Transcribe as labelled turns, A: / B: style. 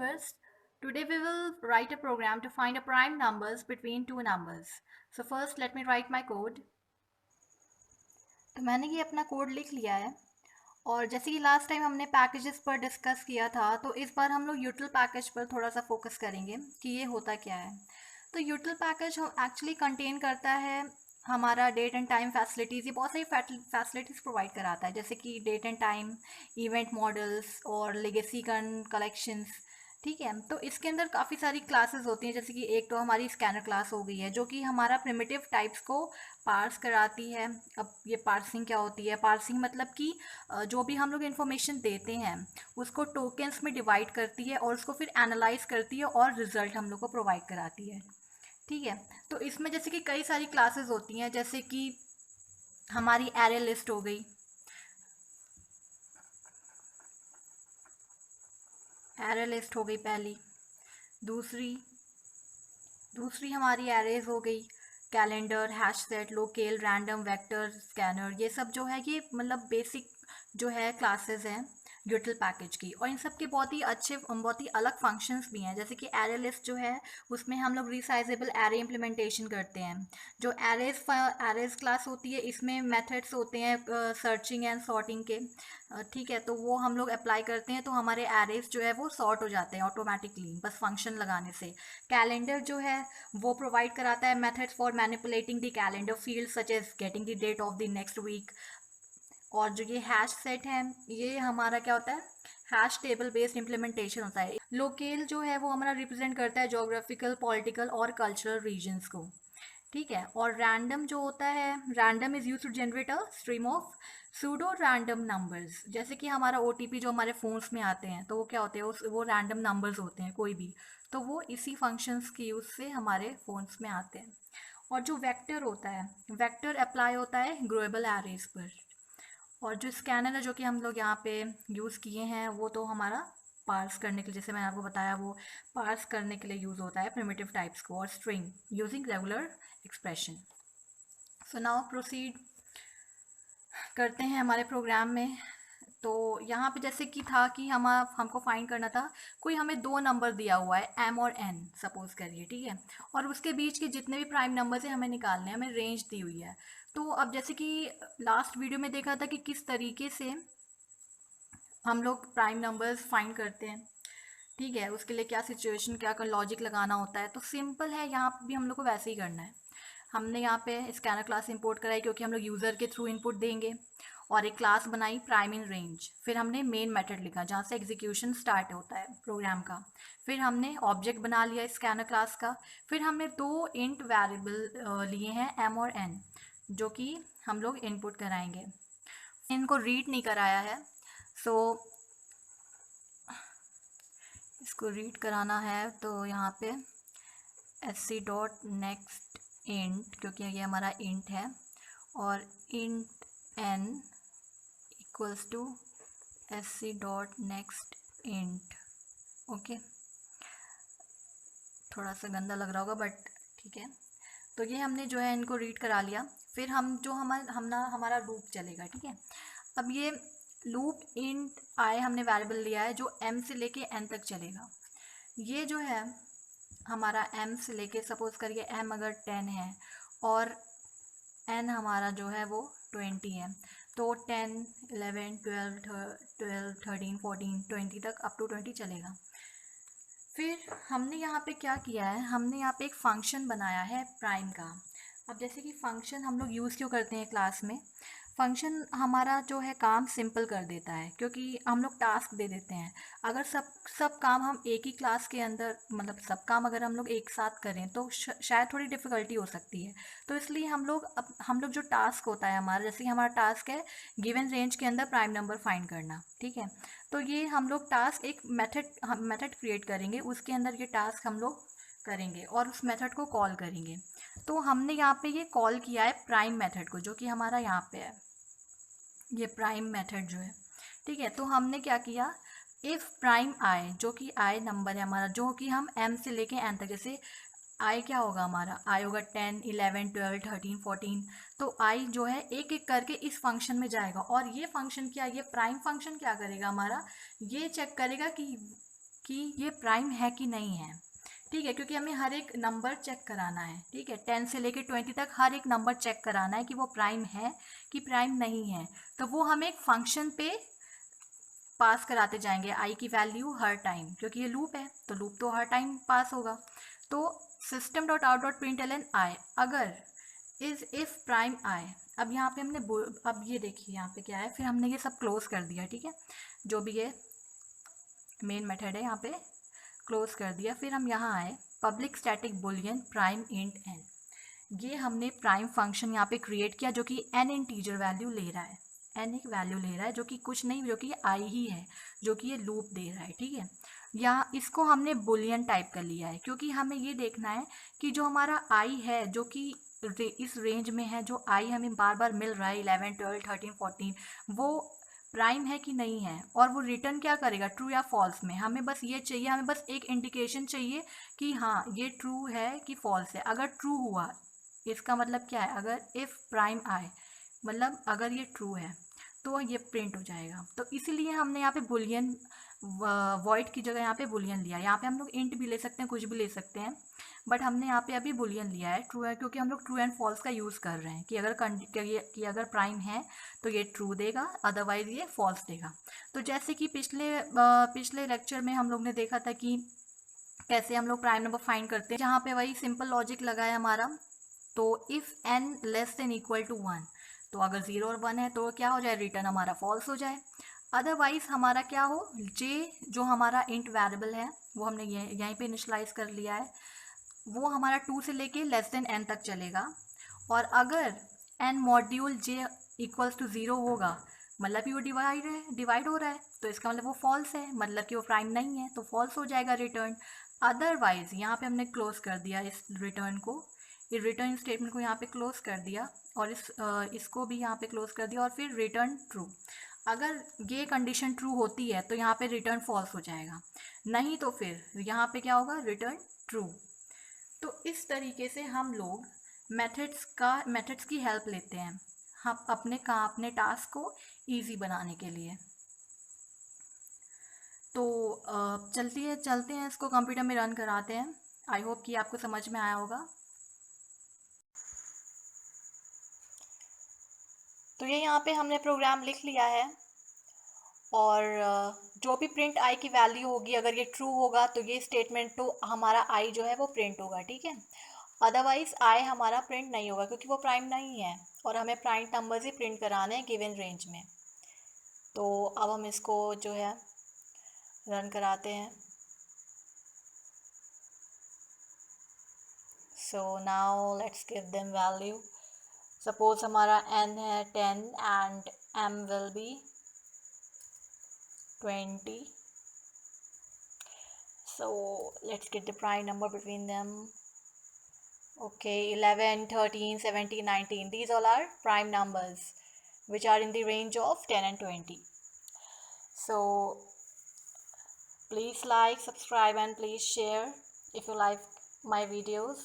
A: viewers. Today we will write a program to find a prime numbers between two numbers. So first let me write my code. तो मैंने ये अपना code लिख लिया है और जैसे कि लास्ट टाइम हमने पैकेजेस पर डिस्कस किया था तो इस बार हम लोग यूटिल पैकेज पर थोड़ा सा फोकस करेंगे कि ये होता क्या है। तो यूटिल पैकेज एक्चुअली कंटेन करता है हमारा डेट एंड टाइम फैसिलिटीज़। ये बहुत सारी फैसिलिटीज़ प्रोवाइड कराता है जैसे कि date and time, event models और लेगेसी कलेक्शंस। ठीक है, तो इसके अंदर काफ़ी सारी क्लासेस होती हैं जैसे कि एक तो हमारी स्कैनर क्लास हो गई है जो कि हमारा प्रिमिटिव टाइप्स को पार्स कराती है। अब ये पार्सिंग क्या होती है? पार्सिंग मतलब कि जो भी हम लोग इन्फॉर्मेशन देते हैं उसको टोकन्स में डिवाइड करती है और उसको फिर एनालाइज करती है और रिजल्ट हम लोग को प्रोवाइड कराती है। ठीक है, तो इसमें जैसे कि कई सारी क्लासेस होती हैं जैसे कि हमारी एरे लिस्ट हो गई। एरे लिस्ट हो गई पहली। दूसरी दूसरी हमारी एरेज हो गई calendar, hash set, local, random, vector, scanner. ये सब जो है ये मतलब बेसिक जो है क्लासेस हैं यूटिल पैकेज की, और इन सब के बहुत ही अच्छे बहुत ही अलग फंक्शंस भी हैं जैसे कि एरे लिस्ट जो है उसमें हम लोग रिसाइजेबल एरे इम्प्लीमेंटेशन करते हैं। जो एरेज क्लास होती है इसमें मेथड्स होते हैं सर्चिंग एंड सॉर्टिंग के। ठीक है, तो वो हम लोग अप्लाई करते हैं तो हमारे एरेज जो है वो सॉर्ट हो जाते हैं ऑटोमेटिकली बस फंक्शन लगाने से। कैलेंडर जो है वो प्रोवाइड कराता है methods for manipulating the calendar field such as getting the date of the next week. और जो ये हैश सेट है ये हमारा क्या होता है? हैश टेबल बेस्ड इम्प्लीमेंटेशन होता है। लोकेल जो है वो हमारा रिप्रेजेंट करता है जोग्राफिकल, पॉलिटिकल और कल्चरल रीजन्स को। ठीक है, और रैंडम जो होता है, random is use to generate a stream of pseudo random numbers. जैसे कि हमारा ओटीपी जो हमारे फ़ोन्स में आते हैं तो वो क्या होते हैं, वो रैंडम नंबर्स होते हैं कोई भी, तो वो इसी फंक्शंस की यूज़ से हमारे फ़ोन्स में आते हैं। और जो वेक्टर होता है, वेक्टर अप्लाई होता है ग्लोबल एरेज पर। और जो स्कैनर है जो कि हम लोग यहाँ पे यूज़ किए हैं वो तो हमारा पार्स करने के लिए, जैसे मैंने आपको बताया, वो पार्स करने के लिए यूज़ होता है प्रिमिटिव टाइप्स को और string using regular expression. So now proceed करते हैं हमारे प्रोग्राम में। तो यहाँ पे जैसे कि था कि हमको फाइंड करना था, कोई हमें दो नंबर दिया हुआ है m और n सपोज करिए। ठीक है, और उसके बीच के जितने भी प्राइम नंबर्स हैं हमें निकालने हैं, हमें रेंज दी हुई है। तो अब जैसे कि लास्ट वीडियो में देखा था कि किस तरीके से हम लोग प्राइम नंबर्स फाइंड करते हैं। ठीक है, उसके लिए क्या सिचुएशन, क्या लॉजिक लगाना होता है, तो सिंपल है, यहाँ भी हम लोग को वैसे ही करना है। हमने यहाँ पे स्कैनर क्लास इंपोर्ट कराई क्योंकि हम लोग यूज़र के थ्रू इनपुट देंगे, और एक क्लास बनाई प्राइम इन रेंज। फिर हमने मेन मेथड लिखा जहाँ से एग्जीक्यूशन स्टार्ट होता है प्रोग्राम का। फिर हमने ऑब्जेक्ट बना लिया स्कैनर क्लास का। फिर हमने दो इंट वेरिएबल लिए हैं m और n जो कि हम लोग इनपुट कराएंगे। इनको रीड नहीं कराया है, सो इसको रीड कराना है तो यहाँ पे sc.next int, क्योंकि ये हमारा इंट है, और int n equals to sc.next int। Okay, थोड़ा सा गंदा लग रहा होगा बट ठीक है। तो ये हमने जो है इनको रीड करा लिया। फिर हम जो हमारा लूप चलेगा। ठीक है, अब ये लूप इंट आई हमने वेरिएबल लिया है जो m से लेके n तक चलेगा। ये जो है हमारा m से लेके, सपोज करिए m अगर 10 है और n हमारा जो है वो 20 है, तो 10, 11, 12, 13, 14, 20 तक अप टू 20 चलेगा। फिर हमने यहाँ पे क्या किया है, हमने यहाँ पे एक फंक्शन बनाया है प्राइम का। अब जैसे कि फंक्शन हम लोग यूज़ क्यों करते हैं क्लास में, फंक्शन हमारा जो है काम सिंपल कर देता है क्योंकि हम लोग टास्क दे देते हैं। अगर सब काम हम एक ही क्लास के अंदर, मतलब सब काम अगर हम लोग एक साथ करें तो शायद थोड़ी डिफ़िकल्टी हो सकती है। तो इसलिए हम लोग जो टास्क होता है हमारा, जैसे कि हमारा टास्क है गिवन रेंज के अंदर प्राइम नंबर फाइंड करना। ठीक है, तो ये हम लोग टास्क एक मेथड क्रिएट करेंगे, उसके अंदर ये टास्क हम लोग करेंगे और उस मेथड को कॉल करेंगे। तो हमने यहाँ पे ये कॉल किया है प्राइम मेथड को जो कि हमारा यहाँ पे है, ये प्राइम मेथड जो है। ठीक है, तो हमने क्या किया, इफ़ प्राइम आई, जो कि आई नंबर है हमारा, जो कि हम m से लेके n तक, जैसे आई क्या होगा हमारा, आई होगा 10, 11, 12, 13, 14। तो आई जो है एक एक करके इस फंक्शन में जाएगा, और ये फंक्शन क्या, ये प्राइम फंक्शन क्या करेगा हमारा, ये चेक करेगा कि कि ये प्राइम है कि नहीं है, ठीक है, क्योंकि हमें हर एक नंबर चेक कराना है, ठीक है, 10 से लेके 20 तक हर एक नंबर चेक कराना है कि वो प्राइम है कि प्राइम नहीं है। तो वो हम एक फंक्शन पे पास कराते जाएंगे आई की वैल्यू हर टाइम, क्योंकि ये लूप है तो लूप तो हर टाइम पास होगा। तो system dot out dot print L N I अगर इज इफ प्राइम आई, अब यहाँ पे हमने अब ये देखिए यहाँ पे क्या है, फिर हमने ये सब क्लोज कर दिया, ठीक है, जो भी ये मेन मेथड है यहाँ पे क्लोज कर दिया। फिर हम यहाँ आए public static boolean prime int n, ये हमने प्राइम फंक्शन यहाँ पे क्रिएट किया जो कि एन इंटीजर वैल्यू ले रहा है, एन एक वैल्यू ले रहा है जो कि कुछ नहीं, जो कि आई ही है, जो कि ये लूप दे रहा है, ठीक है। यहाँ इसको हमने बुलियन टाइप कर लिया है क्योंकि हमें ये देखना है कि जो हमारा आई है जो कि इस रेंज में है, जो आई हमें बार बार मिल रहा है 11 12 13 14, वो प्राइम है कि नहीं है, और वो रिटर्न क्या करेगा, ट्रू या फॉल्स में। हमें बस ये चाहिए, हमें बस एक इंडिकेशन चाहिए कि हाँ ये ट्रू है कि फॉल्स है। अगर ट्रू हुआ इसका मतलब क्या है, अगर इफ़ प्राइम आए मतलब अगर ये ट्रू है तो ये प्रिंट हो जाएगा। तो इसीलिए हमने यहाँ पे बुलियन वॉइड की जगह यहाँ पे बुलियन लिया। यहाँ पे हम लोग इंट भी ले सकते हैं, कुछ भी ले सकते हैं, बट हमने यहाँ पे अभी बुलियन लिया है, ट्रू है, क्योंकि हम लोग ट्रू एंड फॉल्स का यूज़ कर रहे हैं कि अगर कि अगर प्राइम है तो ये ट्रू देगा, अदरवाइज ये फॉल्स देगा। तो जैसे कि पिछले लेक्चर में हम लोग ने देखा था कि कैसे हम लोग प्राइम नंबर फाइंड करते हैं, जहाँ पे वही सिंपल लॉजिक लगा है हमारा। तो if n less than equal to 1, तो अगर 0 और 1 है तो क्या हो जाए, रिटर्न हमारा फॉल्स हो जाए। अदरवाइज हमारा क्या हो, j जो हमारा इंट वेरिएबल है वो हमने यहीं पे इनिशलाइज कर लिया है, वो हमारा 2 से लेके लेस देन n तक चलेगा। और अगर n module j equals to 0 होगा मतलब कि वो डिवाइड हो रहा है, तो इसका मतलब वो फॉल्स है, मतलब कि वो प्राइम नहीं है, तो फॉल्स हो जाएगा रिटर्न। अदरवाइज यहाँ पे हमने क्लोज कर दिया इस रिटर्न को, इस रिटर्न स्टेटमेंट को यहाँ पे क्लोज कर दिया, और इसको भी यहाँ पे क्लोज कर दिया, और फिर रिटर्न ट्रू। अगर ये कंडीशन ट्रू होती है तो यहाँ पे रिटर्न फॉल्स हो जाएगा, नहीं तो फिर यहाँ पे क्या होगा, रिटर्न ट्रू। तो इस तरीके से हम लोग मेथड्स की हेल्प लेते हैं हम अपने टास्क को इजी बनाने के लिए। तो चलते हैं इसको कंप्यूटर में रन कराते हैं। आई होप कि आपको समझ में आया होगा। तो ये यहाँ पे हमने प्रोग्राम लिख लिया है, और जो भी प्रिंट आई की वैल्यू होगी अगर ये ट्रू होगा तो ये स्टेटमेंट तो हमारा आई जो है वो प्रिंट होगा, ठीक है। अदरवाइज आई हमारा प्रिंट नहीं होगा क्योंकि वो प्राइम नहीं है, और हमें प्राइम नंबर्स ही प्रिंट कराने हैं गिवन रेंज में। तो अब हम इसको जो है रन कराते हैं। So now let's give them value. Suppose हमारा n है 10 and m will be 20. So let's get the prime number between them. Okay, 11, 13, 17, 19. These all are prime numbers which are in the range of 10 and 20. So please like, subscribe and please share if you like my videos.